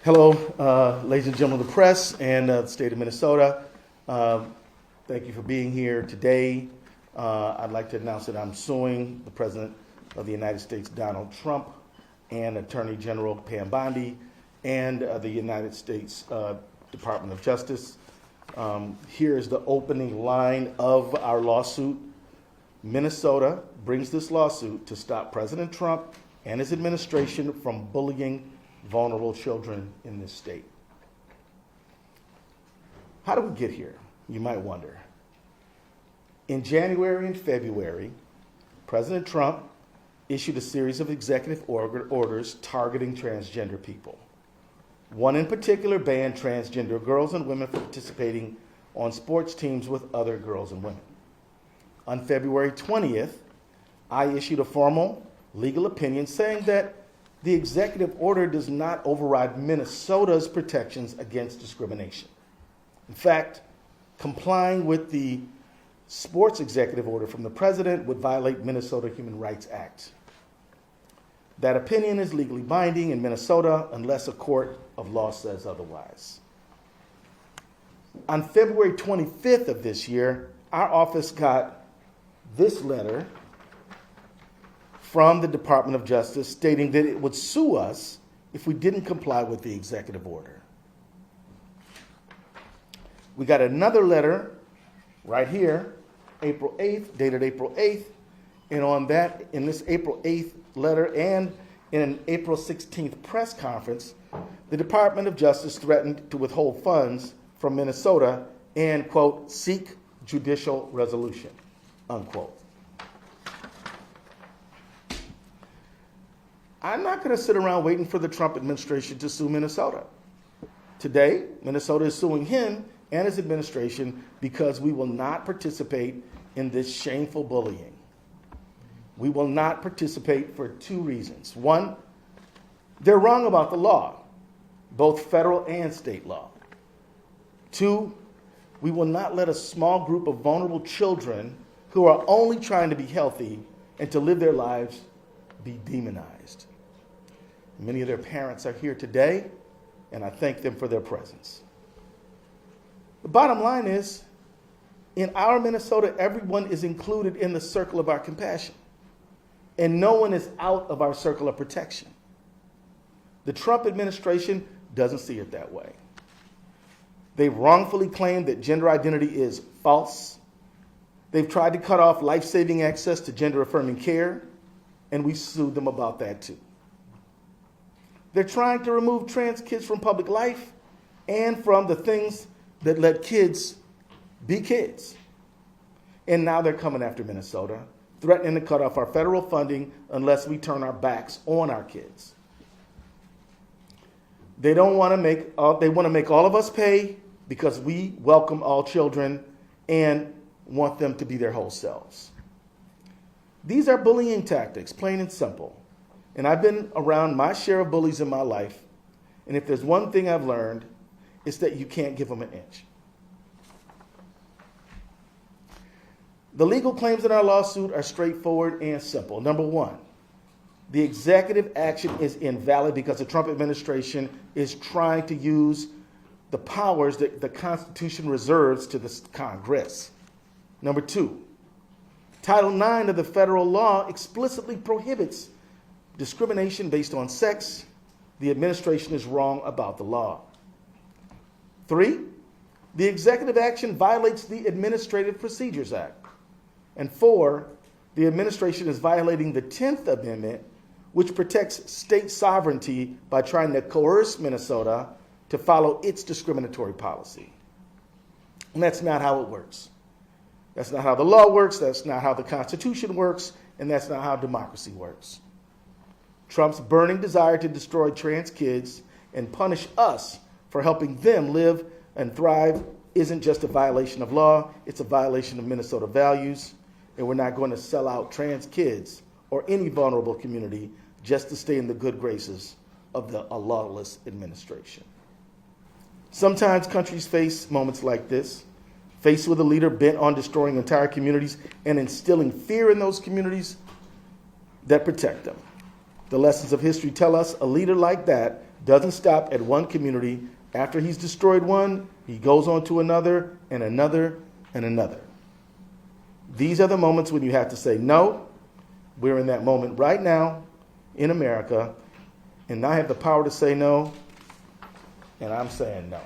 Hello, ladies and gentlemen of the press and the state of Minnesota. Thank you for being here today. I'd like to announce that I'm suing the President of the United States, Donald Trump, and Attorney General Pam Bondi, and the United States Department of Justice. Here is the opening line of our lawsuit. Minnesota brings this lawsuit to stop President Trump and his administration from bullying vulnerable children in this state. How did we get here? You might wonder. In January and February, President Trump issued a series of executive orders targeting transgender people. One in particular banned transgender girls and women from participating on sports teams with other girls and women. On February 20th, I issued a formal legal opinion saying that the executive order does not override Minnesota's protections against discrimination. In fact, complying with the sports executive order from the president would violate Minnesota Human Rights Act. That opinion is legally binding in Minnesota unless a court of law says otherwise. On February 25th of this year, our office got this letter from the Department of Justice stating that it would sue us if we didn't comply with the executive order. We got another letter right here, April 8th, dated April 8th, and in this April 8th letter and in an April 16th press conference, the Department of Justice threatened to withhold funds from Minnesota and, quote, seek judicial resolution, unquote. I'm not going to sit around waiting for the Trump administration to sue Minnesota. Today, Minnesota is suing him and his administration because we will not participate in this shameful bullying. We will not participate for two reasons. One, they're wrong about the law, both federal and state law. Two, we will not let a small group of vulnerable children who are only trying to be healthy and to live their lives be demonized. Many of their parents are here today, and I thank them for their presence. The bottom line is, in our Minnesota, everyone is included in the circle of our compassion, and no one is out of our circle of protection. The Trump administration doesn't see it that way. They've wrongfully claimed that gender identity is false. They've tried to cut off life-saving access to gender-affirming care, and we sued them about that too. They're trying to remove trans kids from public life and from the things that let kids be kids. And now they're coming after Minnesota, threatening to cut off our federal funding unless we turn our backs on our kids. They want to make all of us pay because we welcome all children and want them to be their whole selves. These are bullying tactics, plain and simple. And I've been around my share of bullies in my life. And if there's one thing I've learned, it's that you can't give them an inch. The legal claims in our lawsuit are straightforward and simple. Number one, the executive action is invalid because the Trump administration is trying to use the powers that the Constitution reserves to the Congress. Number two, Title IX of the federal law explicitly prohibits discrimination based on sex. The administration is wrong about the law. Three, the executive action violates the Administrative Procedures Act. And four, the administration is violating the 10th Amendment, which protects state sovereignty by trying to coerce Minnesota to follow its discriminatory policy. And that's not how it works. That's not how the law works, that's not how the Constitution works, and that's not how democracy works. Trump's burning desire to destroy trans kids and punish us for helping them live and thrive isn't just a violation of law, it's a violation of Minnesota values, and we're not going to sell out trans kids or any vulnerable community just to stay in the good graces of a lawless administration. Sometimes countries face moments like this, faced with a leader bent on destroying entire communities and instilling fear in those communities that protect them. The lessons of history tell us a leader like that doesn't stop at one community. After he's destroyed one, he goes on to another and another and another. These are the moments when you have to say no. We're in that moment right now in America, and I have the power to say no, and I'm saying no.